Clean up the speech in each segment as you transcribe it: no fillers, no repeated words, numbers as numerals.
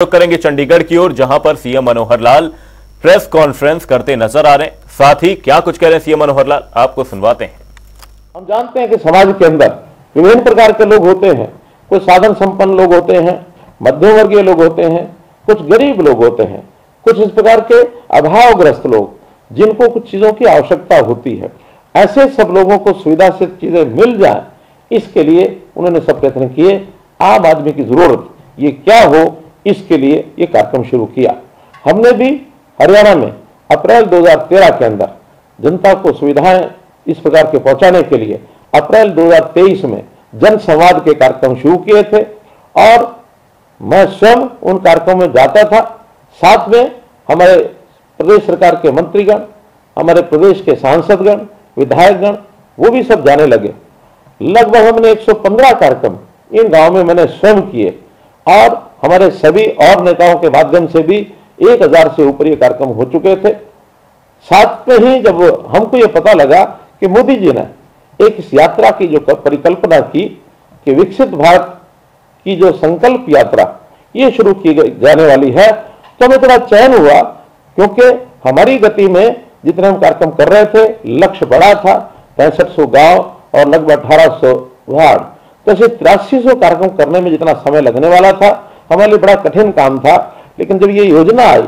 करेंगे चंडीगढ़ की ओर, जहां पर CM Manohar Lal press conference करते नजर आ रहे हैं। साथ ही क्या कुछ कह रहे हैं सीएम मनोहर लाल, आपको सुनवाते हैं। हम जानते हैं कि समाज के अंदर विभिन्न प्रकार के लोग होते हैं। कुछ साधन संपन्न लोग होते हैं, मध्यम वर्गीय लोग होते हैं, कुछ गरीब लोग होते हैं, कुछ इस प्रकार के अभावग्रस्त लोग जिनको कुछ चीजों की आवश्यकता होती है। ऐसे सब लोगों को सुविधा से चीजें मिल जाए, इसके लिए उन्होंने सब प्रयत्न किए। आम आदमी की जरूरत ये क्या हो, इसके लिए ये कार्यक्रम शुरू किया। हमने भी हरियाणा में अप्रैल 2013 के अंदर जनता को सुविधाएं इस प्रकार के पहुंचाने के लिए अप्रैल 2023 में जन संवाद के कार्यक्रम शुरू किए थे और मैं स्वयं उन कार्यक्रमों में जाता था। साथ में हमारे प्रदेश सरकार के मंत्रीगण, हमारे प्रदेश के सांसदगण, विधायकगण, वो भी सब जाने लगे। लगभग हमने 115 कार्यक्रम इन गांव में मैंने स्वयं किए और हमारे सभी और नेताओं के माध्यम से भी 1000 से ऊपर ये कार्यक्रम हो चुके थे। साथ में ही जब हमको ये पता लगा कि मोदी जी ने एक इस यात्रा की जो परिकल्पना की कि विकसित भारत की जो संकल्प यात्रा ये शुरू की जाने वाली है, तो हमें थोड़ा चैन हुआ, क्योंकि हमारी गति में जितने हम कार्यक्रम कर रहे थे लक्ष्य बड़ा था। 6500 गांव और लगभग 1800 वार्ड, तो ऐसे 8300 कार्यक्रम करने में जितना समय लगने वाला था हमारे लिए बड़ा कठिन काम था। लेकिन जब ये योजना आई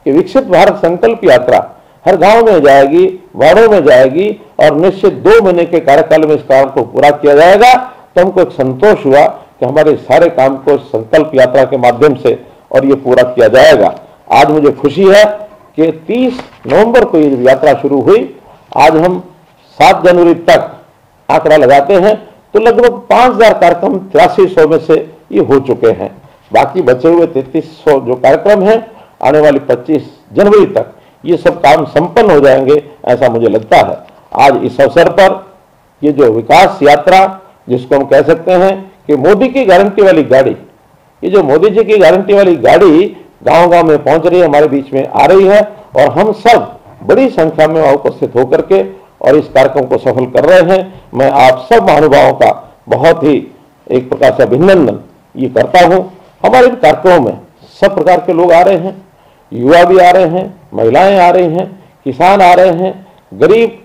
कि विकसित भारत संकल्प यात्रा हर गांव में जाएगी, वार्डों में जाएगी और निश्चित 2 महीने के कार्यकाल में इस काम को पूरा किया जाएगा, तो हमको एक संतोष हुआ कि हमारे सारे काम को संकल्प यात्रा के माध्यम से और ये पूरा किया जाएगा। आज मुझे खुशी है कि 30 नवंबर को ये यात्रा शुरू हुई। आज हम 7 जनवरी तक आंकड़ा लगाते हैं तो लगभग 5000 कार्यक्रम 8300 में से ये हो चुके हैं। बाकी बचे हुए 3300 जो कार्यक्रम हैं, आने वाली 25 जनवरी तक ये सब काम संपन्न हो जाएंगे, ऐसा मुझे लगता है। आज इस अवसर पर ये जो विकास यात्रा, जिसको हम कह सकते हैं कि मोदी की गारंटी वाली गाड़ी, ये जो मोदी जी की गारंटी वाली गाड़ी गांव गांव में पहुंच रही है, हमारे बीच में आ रही है और हम सब बड़ी संख्या में उपस्थित होकर के और इस कार्यक्रम को सफल कर रहे हैं। मैं आप सब महानुभावों का बहुत ही एक प्रकार से अभिनंदन ये करता हूं। हमारे इन कार्यक्रमों में सब प्रकार के लोग आ रहे हैं, युवा भी आ रहे हैं, महिलाएं आ रही हैं, किसान आ रहे हैं, गरीब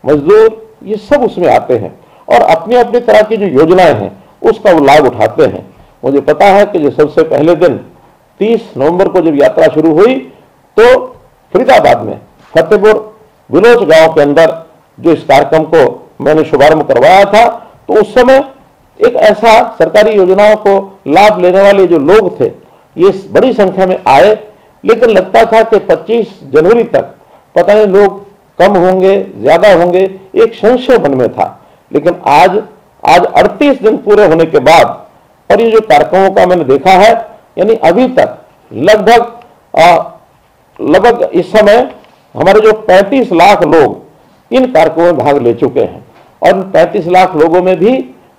मजदूर, ये सब उसमें आते हैं और अपनी अपनी तरह की जो योजनाएं हैं उसका वो लाभ उठाते हैं। मुझे पता है कि जो सबसे पहले दिन 30 नवंबर को जब यात्रा शुरू हुई तो फरीदाबाद में फतेहपुर बिलोच गांव के अंदर जो इस कार्यक्रम को मैंने शुभारंभ करवाया था, तो उस समय एक ऐसा सरकारी योजनाओं को लाभ लेने वाले जो लोग थे ये बड़ी संख्या में आए, लेकिन लगता था कि 25 जनवरी तक पता नहीं लोग कम होंगे ज्यादा होंगे, एक संशय मन में था। लेकिन आज 38 दिन पूरे होने के बाद और ये जो कार्यक्रमों का मैंने देखा है, यानी अभी तक लगभग इस समय हमारे जो 35 लाख लोग इन कार्यक्रमों में भाग ले चुके हैं और 35 लाख लोगों में भी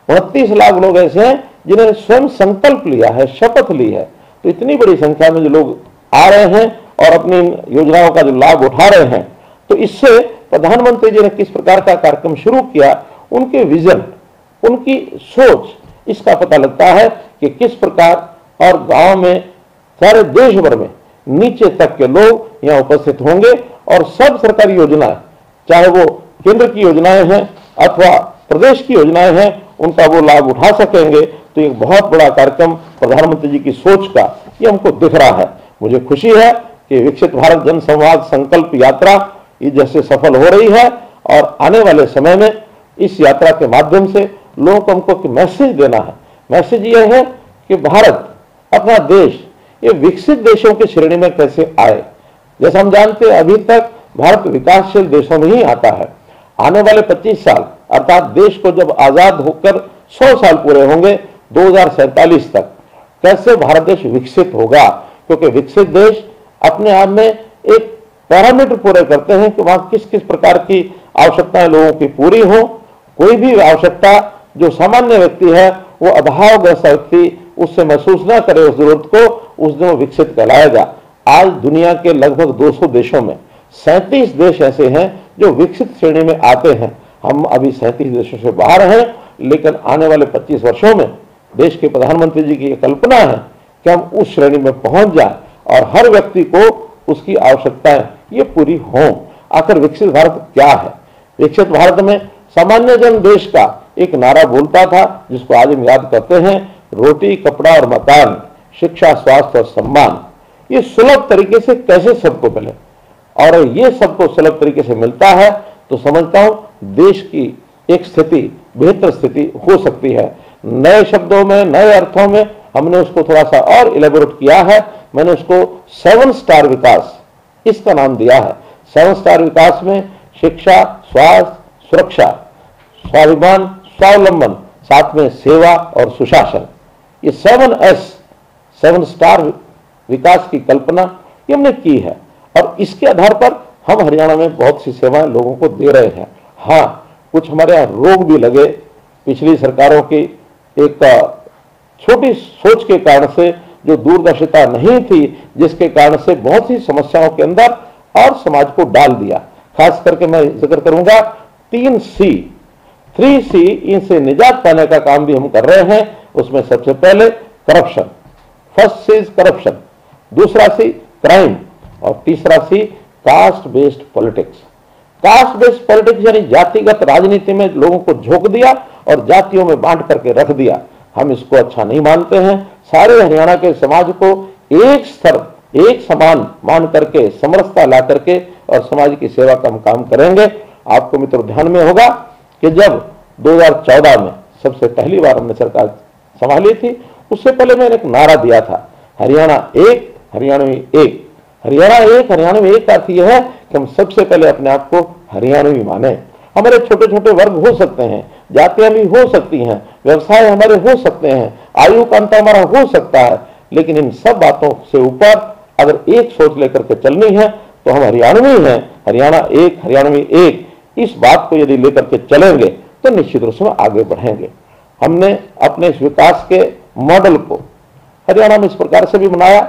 29 लाख लोग ऐसे हैं जिन्होंने स्वयं संकल्प लिया है, शपथ ली है। तो इतनी बड़ी संख्या में जो लोग आ रहे हैं और अपनी योजनाओं का जो लाभ उठा रहे हैं, तो इससे प्रधानमंत्री जी ने किस प्रकार का कार्यक्रम शुरू किया, उनके विजन, उनकी सोच, इसका पता लगता है कि किस प्रकार और गांव में सारे देश भर में नीचे तक के लोग यहाँ उपस्थित होंगे और सब सरकारी योजनाएं, चाहे वो केंद्र की योजनाएं हैं अथवा प्रदेश की योजनाएं हैं, उनका वो लाभ उठा सकेंगे। तो एक बहुत बड़ा कार्यक्रम प्रधानमंत्री जी की सोच का ये हमको दिख रहा है। मुझे खुशी है कि विकसित भारत जन संवाद संकल्प यात्रा ये जैसे सफल हो रही है और आने वाले समय में इस यात्रा के माध्यम से लोगों को हमको मैसेज देना है। मैसेज ये है कि भारत, अपना देश, ये विकसित देशों की श्रेणी में कैसे आए। जैसा हम जानते हैं अभी तक भारत विकासशील देशों में ही आता है। आने वाले 25 साल अर्थात देश को जब आजाद होकर 100 साल पूरे होंगे 2047 तक, कैसे भारत देश विकसित होगा, क्योंकि विकसित देश अपने आप में एक पैरामीटर पूरे करते हैं कि वहां किस किस प्रकार की आवश्यकताएं लोगों की पूरी हो। कोई भी आवश्यकता जो सामान्य व्यक्ति है, वो अभावग्रस्त व्यक्ति उससे महसूस ना करे उस जरूरत को, उस दिन वो विकसित कहलाएगा। आज दुनिया के लगभग 200 देशों में 37 देश ऐसे हैं जो विकसित श्रेणी में आते हैं। हम अभी 37 देशों से बाहर हैं, लेकिन आने वाले 25 वर्षों में देश के प्रधानमंत्री जी की ये कल्पना है कि हम उस श्रेणी में पहुंच जाएं और हर व्यक्ति को उसकी आवश्यकताएं ये पूरी हों। आखिर विकसित भारत क्या है? विकसित भारत में सामान्य जन देश का एक नारा बोलता था, जिसको आज हम याद करते हैं, रोटी, कपड़ा और मकान, शिक्षा, स्वास्थ्य और सम्मान। ये सुलभ तरीके से कैसे सबको मिले, और ये सबको सुलभ तरीके से मिलता है तो समझता हूं देश की एक स्थिति, बेहतर स्थिति हो सकती है। नए शब्दों में, नए अर्थों में हमने उसको थोड़ा सा और इलेबोरेट किया है। मैंने उसको 7 स्टार विकास इसका नाम दिया है। 7 स्टार विकास में शिक्षा, स्वास्थ्य, सुरक्षा, स्वाभिमान, स्वावलंबन, साथ में सेवा और सुशासन, ये 7S, 7 स्टार विकास की कल्पना ये हमने की है। और इसके आधार पर हम हरियाणा में बहुत सी सेवाएं लोगों को दे रहे हैं। हाँ, कुछ हमारे यहाँ रोग भी लगे, पिछली सरकारों की एक छोटी सोच के कारण से, जो दूरदर्शिता नहीं थी, जिसके कारण से बहुत सी समस्याओं के अंदर और समाज को डाल दिया। खास करके मैं जिक्र करूंगा 3C, इनसे निजात पाने का काम भी हम कर रहे हैं। उसमें सबसे पहले करप्शन, फर्स्ट सी करप्शन, दूसरा सी क्राइम और तीसरा C caste based politics. Caste based politics यानी जातिगत राजनीति में लोगों को झोंक दिया और जातियों में बांट करके रख दिया। हम इसको अच्छा नहीं मानते हैं। सारे हरियाणा के समाज को एक स्तर, एक समान मान करके, समरसता ला करके और समाज की सेवा का हम काम करेंगे। आपको मित्रों ध्यान में होगा कि जब 2014 में सबसे पहली बार हमने सरकार संभाली थी, उससे पहले मैंने एक नारा दिया था, हरियाणा एक, हरियाणवी एक। हरियाणा एक, हरियाणवी एक का अर्थ यह है कि हम सबसे पहले अपने आप को हरियाणवी माने। हमारे छोटे छोटे वर्ग हो सकते हैं, जातियां भी हो सकती हैं, व्यवसाय हमारे हो सकते हैं, आयु का अंतर हमारा हो सकता है, लेकिन इन सब बातों से ऊपर अगर एक सोच लेकर के चलनी है तो हम हरियाणवी हैं। हरियाणा एक, हरियाणवी एक, इस बात को यदि लेकर के चलेंगे तो निश्चित रूप से आगे बढ़ेंगे। हमने अपने इस विकास के मॉडल को हरियाणा में इस प्रकार से भी बनाया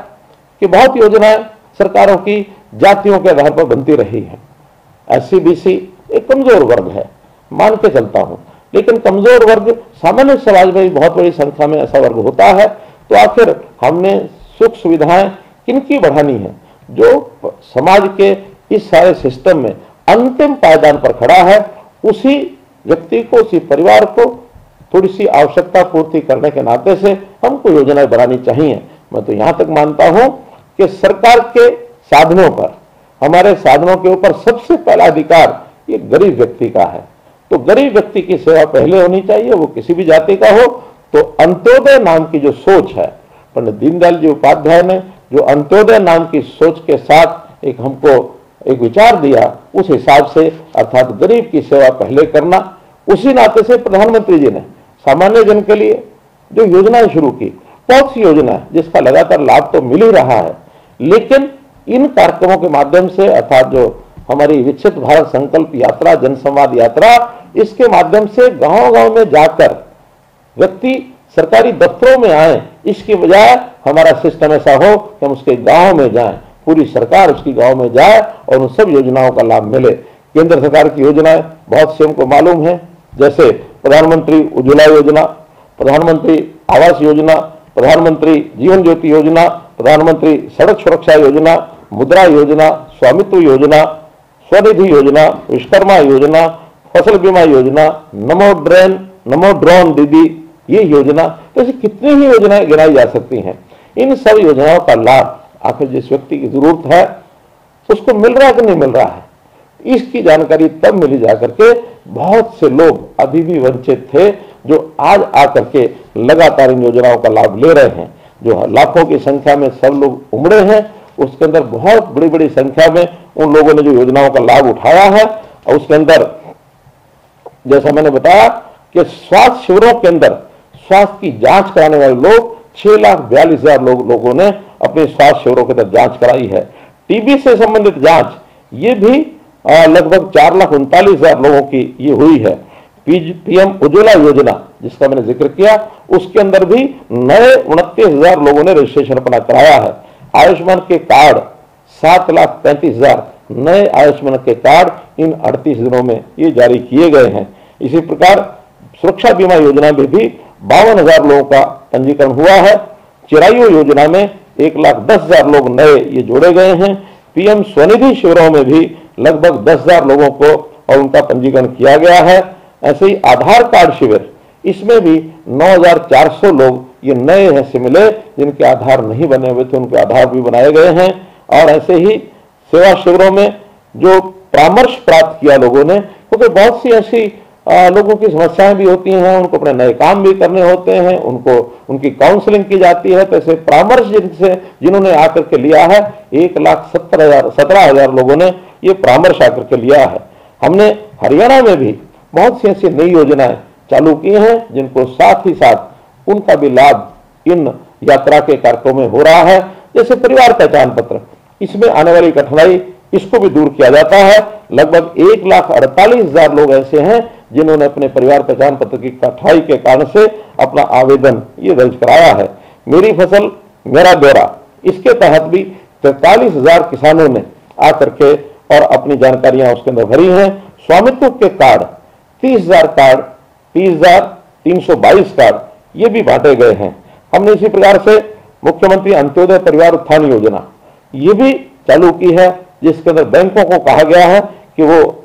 कि बहुत योजनाएं सरकारों की जातियों के आधार पर बनती रही है। SC BC एक कमजोर वर्ग है, मान के चलता हूं, लेकिन कमजोर वर्ग सामान्य समाज में बहुत बड़ी संख्या में ऐसा वर्ग होता है। तो आखिर हमने सुख सुविधाएं किनकी बढ़ानी है? जो समाज के इस सारे सिस्टम में अंतिम पायदान पर खड़ा है, उसी व्यक्ति को, उसी परिवार को थोड़ी सी आवश्यकता पूर्ति करने के नाते से हमको योजनाएं बनानी चाहिए। मैं तो यहां तक मानता हूं कि सरकार के साधनों पर, हमारे साधनों के ऊपर सबसे पहला अधिकार ये गरीब व्यक्ति का है। तो गरीब व्यक्ति की सेवा पहले होनी चाहिए, वो किसी भी जाति का हो। तो अंत्योदय नाम की जो सोच है, पंडित दीनदयाल जी उपाध्याय ने जो अंत्योदय नाम की सोच के साथ एक हमको एक विचार दिया, उस हिसाब से अर्थात गरीब की सेवा पहले करना, उसी नाते से प्रधानमंत्री जी ने सामान्य जन के लिए जो योजनाएं शुरू की, बहुत सी योजना जिसका लगातार लाभ तो मिल ही रहा है, लेकिन इन कार्यक्रमों के माध्यम से अर्थात जो हमारी विकसित भारत संकल्प यात्रा, जनसंवाद यात्रा, इसके माध्यम से गांव-गांव में जाकर व्यक्ति सरकारी दफ्तरों में आए, इसकी बजाय हमारा सिस्टम ऐसा हो कि हम उसके गांव में जाएं, पूरी सरकार उसकी गांव में जाए और उन सब योजनाओं का लाभ मिले। केंद्र सरकार की योजनाएं बहुत से हमको मालूम है, जैसे प्रधानमंत्री उज्ज्वला योजना, प्रधानमंत्री आवास योजना, प्रधानमंत्री जीवन ज्योति योजना, प्रधानमंत्री सड़क सुरक्षा योजना, मुद्रा योजना, स्वामित्व योजना, स्वनिधि योजना, विश्वकर्मा योजना, फसल बीमा योजना, नमो ड्रोन दीदी, ये योजना, तो ऐसी कितनी ही योजनाएं गिनाई जा सकती हैं। इन सब योजनाओं का लाभ आखिर जिस व्यक्ति की जरूरत है उसको मिल रहा है कि नहीं मिल रहा है, इसकी जानकारी तब मिली जाकर के बहुत से लोग अभी भी वंचित थे, जो आज आकर के लगातार इन योजनाओं का लाभ ले रहे हैं। जो लाखों की संख्या में सब लोग उमड़े हैं, उसके अंदर बहुत बड़ी बड़ी संख्या में उन लोगों ने जो योजनाओं का लाभ उठाया है, और उसके अंदर जैसा मैंने बताया कि स्वास्थ्य शिविरों के अंदर स्वास्थ्य की जांच कराने वाले लोग 6,42,000 लोगों ने अपने स्वास्थ्य शिविरों के अंदर जांच कराई है। टीबी से संबंधित जांच ये भी लगभग 4,39,000 लोगों की ये हुई है। पीएम उज्ज्वला योजना जिसका मैंने जिक्र किया, उसके अंदर भी नए 29,000 लोगों ने रजिस्ट्रेशन अपना कराया है। आयुष्मान के कार्ड 7,35,000 नए आयुष्मान के कार्ड इन 38 दिनों में ये जारी किए गए हैं। इसी प्रकार सुरक्षा बीमा योजना में भी 52,000 लोगों का पंजीकरण हुआ है। चिरायु योजना में 1,10,000 लोग नए ये जोड़े गए हैं। पीएम स्वनिधि शिविरों में भी लगभग 10,000 लोगों को और उनका पंजीकरण किया गया है। ऐसे ही आधार कार्ड शिविर, इसमें भी 9,400 लोग ये नए ऐसे मिले जिनके आधार नहीं बने हुए थे, उनके आधार भी बनाए गए हैं। और ऐसे ही सेवा शिविरों में जो परामर्श प्राप्त किया लोगों ने, क्योंकि बहुत सी ऐसी लोगों की समस्याएं भी होती हैं, उनको अपने नए काम भी करने होते हैं, उनको उनकी काउंसलिंग की जाती है। तो ऐसे परामर्श जिन्होंने आकर के लिया है, 1,17,000 लोगों ने ये परामर्श आकर के लिया है। हमने हरियाणा में भी बहुत सी ऐसी नई योजनाएं चालू की हैं जिनको साथ ही साथ उनका भी लाभ इन यात्रा के कार्यक्रमों में हो रहा है। जैसे परिवार पहचान पत्र, इसमें आने वाली कठिनाई इसको भी दूर किया जाता है। लगभग 1,48,000 लोग ऐसे हैं जिन्होंने अपने परिवार पहचान पत्र की कठिनाई के कारण से अपना आवेदन ये दर्ज कराया है। मेरी फसल मेरा ब्यौरा, इसके तहत भी 43,000 किसानों ने आकर के और अपनी जानकारियां उसके अंदर भरी हैं। स्वामित्व के कार्ड 30,322 कार्ड ये भी बांटे गए हैं। हमने इसी प्रकार से मुख्यमंत्री अंत्योदय परिवार उत्थान योजना ये भी चालू की है, जिसके अंदर बैंकों को कहा गया है कि वो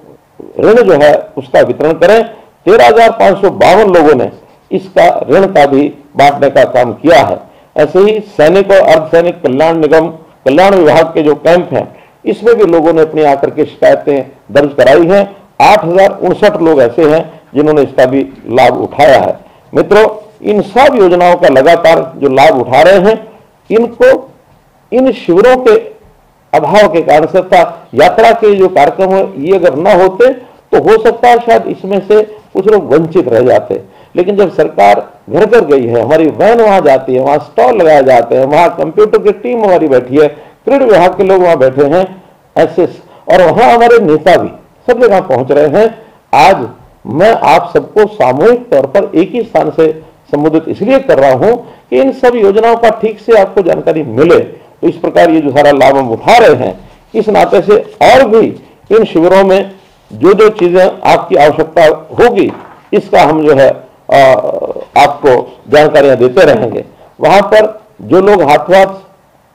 ऋण जो है उसका वितरण करें। 13,552 लोगों ने इसका ऋण का भी बांटने का काम किया है। ऐसे ही सैनिक और अर्धसैनिक कल्याण निगम कल्याण विभाग के जो कैंप हैं, इसमें भी लोगों ने अपनी आकर के शिकायतें दर्ज कराई हैं। 8,059 लोग ऐसे हैं जिन्होंने इसका भी लाभ उठाया है। मित्रों, इन सब योजनाओं का लगातार जो लाभ उठा रहे हैं, इनको इन शिविरों के अभाव के कारण से था यात्रा के जो कार्यक्रम है ये अगर ना होते तो हो सकता है शायद इसमें से कुछ लोग वंचित रह जाते। लेकिन जब सरकार घर घर गई है, हमारी वैन वहां जाती है, वहां स्टॉल लगाए जाते हैं, वहां कंप्यूटर की टीम हमारी बैठी है, क्रीड़ा विभाग के लोग वहां बैठे हैं, ऐसे और वहां हमारे नेता भी सब जगह पहुंच रहे हैं। आज मैं आप सबको सामूहिक तौर पर एक ही स्थान से संबोधित इसलिए कर रहा हूं कि इन सब योजनाओं का ठीक से आपको जानकारी मिले। तो इस प्रकार ये जो सारा लाभ हम उठा रहे हैं, इस नाते से और भी इन शिविरों में जो जो चीजें आपकी आवश्यकता होगी, इसका हम जो है आपको जानकारियां देते रहेंगे। वहां पर जो लोग हाथों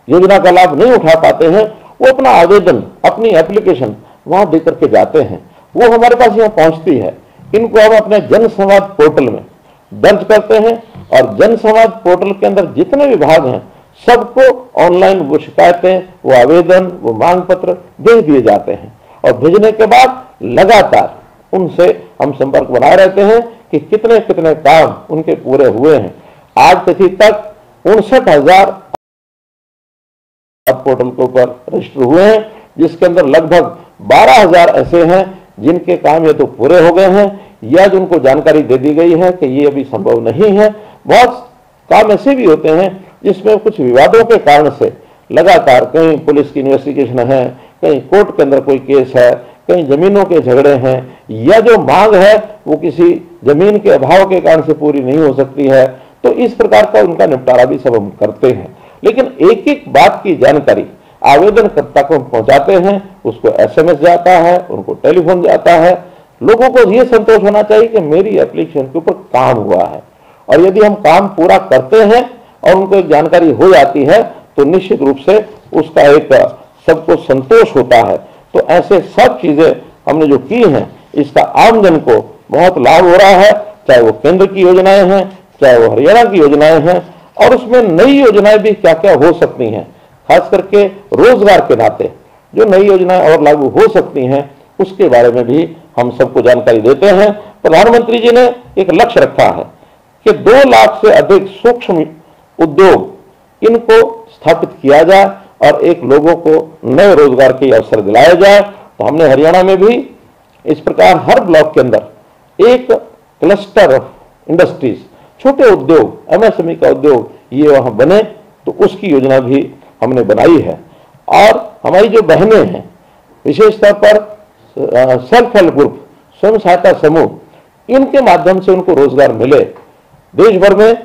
योजना का लाभ नहीं उठा पाते हैं, वो अपना आवेदन, अपनी एप्लीकेशन वहां देकर के जाते हैं, वो हमारे पास यहाँ पहुंचती है। इनको हम अपने जन संवाद पोर्टल में दर्ज करते हैं और जन संवाद पोर्टल के अंदर जितने विभाग हैं सबको ऑनलाइन वो शिकायतें, वो आवेदन, वो मांग पत्र भेज दिए जाते हैं। और भेजने के बाद लगातार उनसे हम संपर्क बनाए रहते हैं कि कितने कितने काम उनके पूरे हुए हैं। आज तिथि तक 59,000 पोर्टल के ऊपर रजिस्टर हुए हैं, जिसके अंदर लगभग 12,000 ऐसे हैं जिनके काम ये तो पूरे हो गए हैं या जिनको जानकारी दे दी गई है कि ये अभी संभव नहीं है। बहुत काम ऐसे भी होते हैं जिसमें कुछ विवादों के कारण से लगातार कहीं पुलिस की इन्वेस्टिगेशन है, कहीं कोर्ट के अंदर कोई केस है, कहीं जमीनों के झगड़े हैं, या जो मांग है वो किसी जमीन के अभाव के कारण से पूरी नहीं हो सकती है। तो इस प्रकार का उनका निपटारा भी सब हम करते हैं। लेकिन एक एक बात की जानकारी आवेदनकर्ता को पहुंचाते हैं, उसको SMS जाता है, उनको टेलीफोन जाता है। लोगों को ये संतोष होना चाहिए कि मेरी एप्लीकेशन के ऊपर काम हुआ है, और यदि हम काम पूरा करते हैं और उनको एक जानकारी हो जाती है तो निश्चित रूप से उसका एक सबको संतोष होता है। तो ऐसे सब चीजें हमने जो की हैं, इसका आमजन को बहुत लाभ हो रहा है, चाहे वो केंद्र की योजनाएं हैं, चाहे वो हरियाणा की योजनाएं हैं, और उसमें नई योजनाएं भी क्या क्या हो सकती हैं। खास करके रोजगार के नाते जो नई योजनाएं और लागू हो सकती हैं, उसके बारे में भी हम सबको जानकारी देते हैं। प्रधानमंत्री जी ने एक लक्ष्य रखा है कि 2 लाख से अधिक सूक्ष्म उद्योग इनको स्थापित किया जाए और एक लोगों को नए रोजगार के अवसर दिलाया जाए। तो हमने हरियाणा में भी इस प्रकार हर ब्लॉक के अंदर एक क्लस्टर इंडस्ट्रीज, छोटे उद्योग, MSME का उद्योग ये वहां बने, तो उसकी योजना भी हमने बनाई है। और हमारी जो बहनें हैं, विशेषतौर पर सेल्फ हेल्प ग्रुप, स्वयं सहायता समूह, इनके माध्यम से उनको रोजगार मिले। देश भर में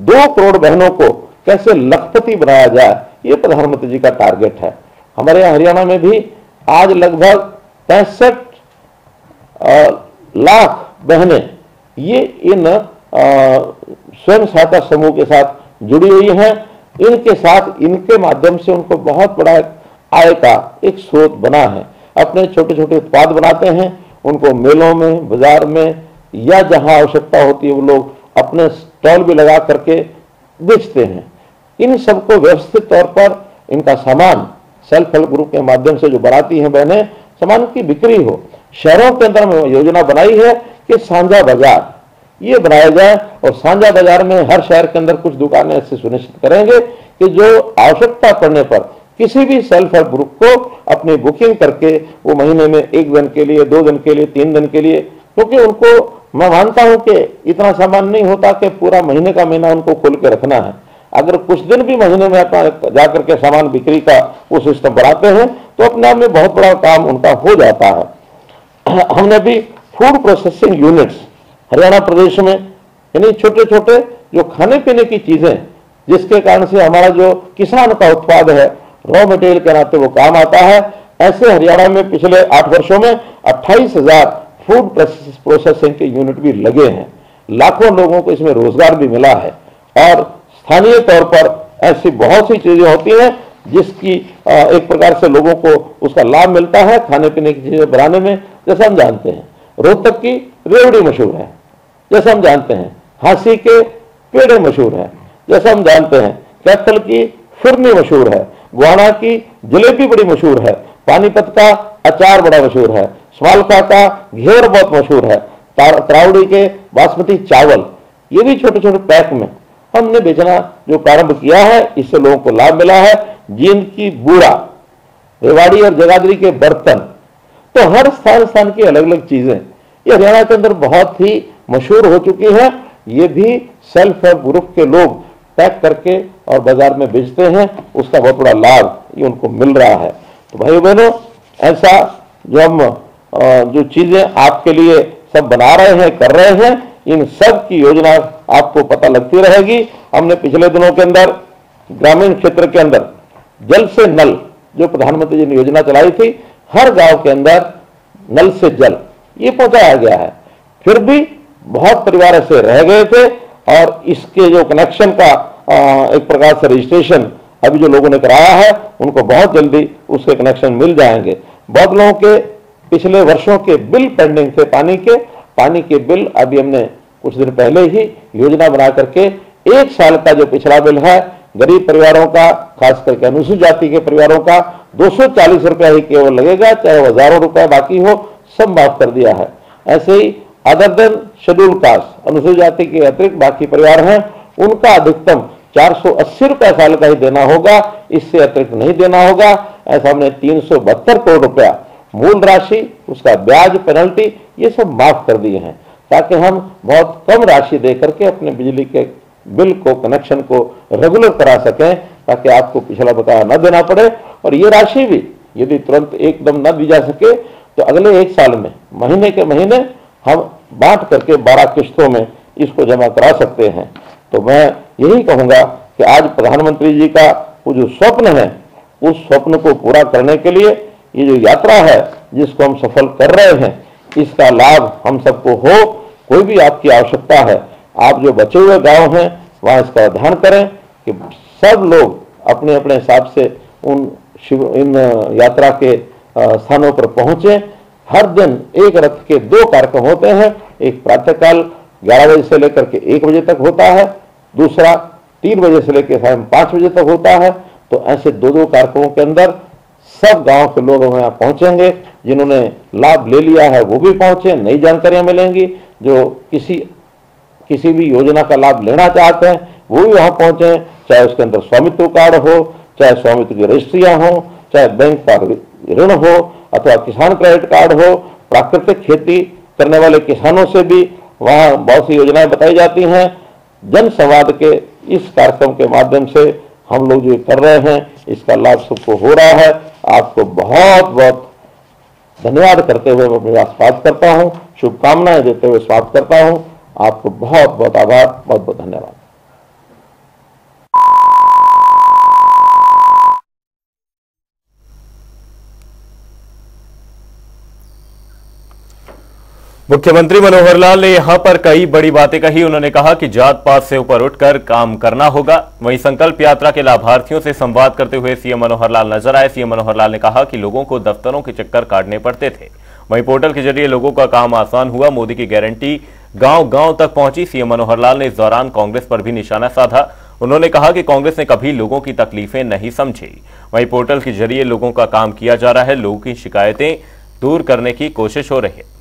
2 करोड़ बहनों को कैसे लखपति बनाया जाए, ये प्रधानमंत्री जी का टारगेट है। हमारे यहाँ हरियाणा में भी आज लगभग 65 लाख बहनें ये इन स्वयं सहायता समूह के साथ जुड़ी हुई हैं। इनके साथ इनके माध्यम से उनको बहुत बड़ा आय का एक स्रोत बना है। अपने छोटे छोटे उत्पाद बनाते हैं, उनको मेलों में, बाजार में या जहां आवश्यकता होती है वो लोग अपने स्टॉल भी लगा करके बेचते हैं। इन सबको व्यवस्थित तौर पर इनका सामान सेल्फ हेल्प ग्रुप के माध्यम से जो बनाती हैं बहनें, सामान की बिक्री हो। शहरों के अंदर में योजना बनाई है कि साझा बाजार ये बनाया जाए और साझा बाजार में हर शहर के अंदर कुछ दुकानें ऐसे सुनिश्चित करेंगे कि जो आवश्यकता पड़ने पर किसी भी सेल्फ हेल्प ग्रुप को अपनी बुकिंग करके वो महीने में 1 दिन के लिए, 2 दिन के लिए, 3 दिन के लिए, क्योंकि उनको मैं मानता हूं कि इतना सामान नहीं होता कि पूरा महीने का महीना उनको खोल के रखना है। अगर कुछ दिन भी महीने में अपना जाकर के सामान बिक्री का वो सिस्टम बनाते हैं तो अपने आप में बहुत बड़ा काम उनका हो जाता है। हमने भी फूड प्रोसेसिंग यूनिट्स हरियाणा प्रदेश में, यानी छोटे छोटे जो खाने पीने की चीजें जिसके कारण से हमारा जो किसान का उत्पाद है रॉ मटेरियल के नाते वो काम आता है, ऐसे हरियाणा में पिछले 8 वर्षों में 28,000 फूड प्रोसेसिंग के यूनिट भी लगे हैं। लाखों लोगों को इसमें रोजगार भी मिला है और स्थानीय तौर पर ऐसी बहुत सी चीजें होती हैं जिसकी एक प्रकार से लोगों को उसका लाभ मिलता है खाने पीने की चीजें बनाने में। जैसे हम जानते हैं रोहतक की रेवड़ी मशहूर है, जैसे हम जानते हैं हांसी के पेड़े मशहूर है, जैसे हम जानते हैं कैथल की फिरनी मशहूर है, गुआना की जलेबी बड़ी मशहूर है, पानीपत का अचार बड़ा मशहूर है, स्वालका का घेवर बहुत मशहूर है, तरावड़ी के बासमती चावल, ये भी छोटे छोटे पैक में हमने बेचना जो प्रारंभ किया है, इससे लोगों को लाभ मिला है। जींद की बूढ़ा, रेवाड़ी और जगाधरी के बर्तन, तो हर स्थान की अलग अलग चीजें ये हरियाणा के अंदर बहुत ही मशहूर हो चुकी है। ये भी सेल्फ हेल्प ग्रुप के लोग पैक करके और बाजार में बेचते हैं, उसका बहुत बड़ा लाभ ये उनको मिल रहा है। तो भाई बहनों, ऐसा जो हम जो चीजें आपके लिए सब बना रहे हैं, कर रहे हैं, इन सब की योजना आपको पता लगती रहेगी। हमने पिछले दिनों के अंदर ग्रामीण क्षेत्र के अंदर जल से नल जो प्रधानमंत्री जी ने योजना चलाई थी, हर गांव के अंदर नल से जल ये पहुंचाया गया है। फिर भी बहुत परिवार ऐसे रह गए थे और इसके जो कनेक्शन का एक प्रकार से रजिस्ट्रेशन अभी जो लोगों ने कराया है उनको बहुत जल्दी उसके कनेक्शन मिल जाएंगे। बहुत लोगों के पिछले वर्षों के बिल पेंडिंग थे, पानी के बिल अभी हमने कुछ दिन पहले ही योजना बना करके 1 साल का जो पिछला बिल है गरीब परिवारों का, खास करके अनुसूचित जाति के परिवारों का 240 रुपया ही केवल लगेगा, चाहे हजारों रुपए बाकी हो, सब माफ कर दिया है। ऐसे ही अदर देन शेड्यूल कास्ट, अनुसूचित जाति के अतिरिक्त बाकी परिवार हैं, उनका अधिकतम 480 रुपया साल का ही देना होगा, इससे अतिरिक्त नहीं देना होगा। ऐसा हमने 372 करोड़ रुपया मूल राशि, उसका ब्याज, पेनल्टी, ये सब माफ कर दिए हैं ताकि हम बहुत कम राशि दे करके अपने बिजली के बिल को, कनेक्शन को रेगुलर करा सकें, ताकि आपको पिछला बकाया न देना पड़े। और ये राशि भी यदि तुरंत एकदम न दी जा सके तो अगले 1 साल में महीने के महीने हम बांट करके 12 किस्तों में इसको जमा करा सकते हैं। तो मैं यही कहूंगा कि आज प्रधानमंत्री जी का वो जो स्वप्न है, उस स्वप्न को पूरा करने के लिए ये जो यात्रा है जिसको हम सफल कर रहे हैं, इसका लाभ हम सबको हो। कोई भी आपकी आवश्यकता है, आप जो बचे हुए गांव हैं वहां इसका ध्यान करें कि सब लोग अपने अपने हिसाब से इन यात्रा के स्थानों पर पहुंचे। हर दिन एक रथ के 2 कार्यक्रम होते हैं, एक प्रातःकाल 11 बजे से लेकर के 1 बजे तक होता है, दूसरा 3 बजे से लेकर शाम 5 बजे तक होता है। तो ऐसे 2-2 कार्यक्रमों के अंदर सब गांव के लोग वहां पहुंचेंगे। जिन्होंने लाभ ले लिया है वो भी पहुंचे, नई जानकारियां मिलेंगी। जो किसी भी योजना का लाभ लेना चाहते हैं वो भी वहां पहुंचे, चाहे उसके अंदर स्वामित्व कार्ड हो, चाहे स्वामित्व की रजिस्ट्रियां हो, चाहे बैंक पर ऋण हो, अथवा किसान क्रेडिट कार्ड हो। प्राकृतिक खेती करने वाले किसानों से भी वहां बहुत सी योजनाएं बताई जाती हैं। जन संवाद के इस कार्यक्रम के माध्यम से हम लोग जो कर रहे हैं, इसका लाभ सबको हो रहा है। आपको बहुत बहुत धन्यवाद करते हुए मैं अपनी बात करता हूं, शुभकामनाएं देते हुए समाप्त करता हूं। आपको बहुत बहुत आभार, बहुत बहुत धन्यवाद। मुख्यमंत्री मनोहर लाल ने यहां पर कई बड़ी बातें कही। उन्होंने कहा कि जात पात से ऊपर उठकर काम करना होगा। वहीं संकल्प यात्रा के लाभार्थियों से संवाद करते हुए सीएम मनोहर लाल नजर आए। सीएम मनोहर लाल ने कहा कि लोगों को दफ्तरों के चक्कर काटने पड़ते थे, वहीं पोर्टल के जरिए लोगों का काम आसान हुआ। मोदी की गारंटी गांव गांव तक पहुंची। सीएम मनोहर लाल ने इस दौरान कांग्रेस पर भी निशाना साधा। उन्होंने कहा कि कांग्रेस ने कभी लोगों की तकलीफें नहीं समझी। वहीं पोर्टल के जरिए लोगों का काम किया जा रहा है, लोगों की शिकायतें दूर करने की कोशिश हो रही है।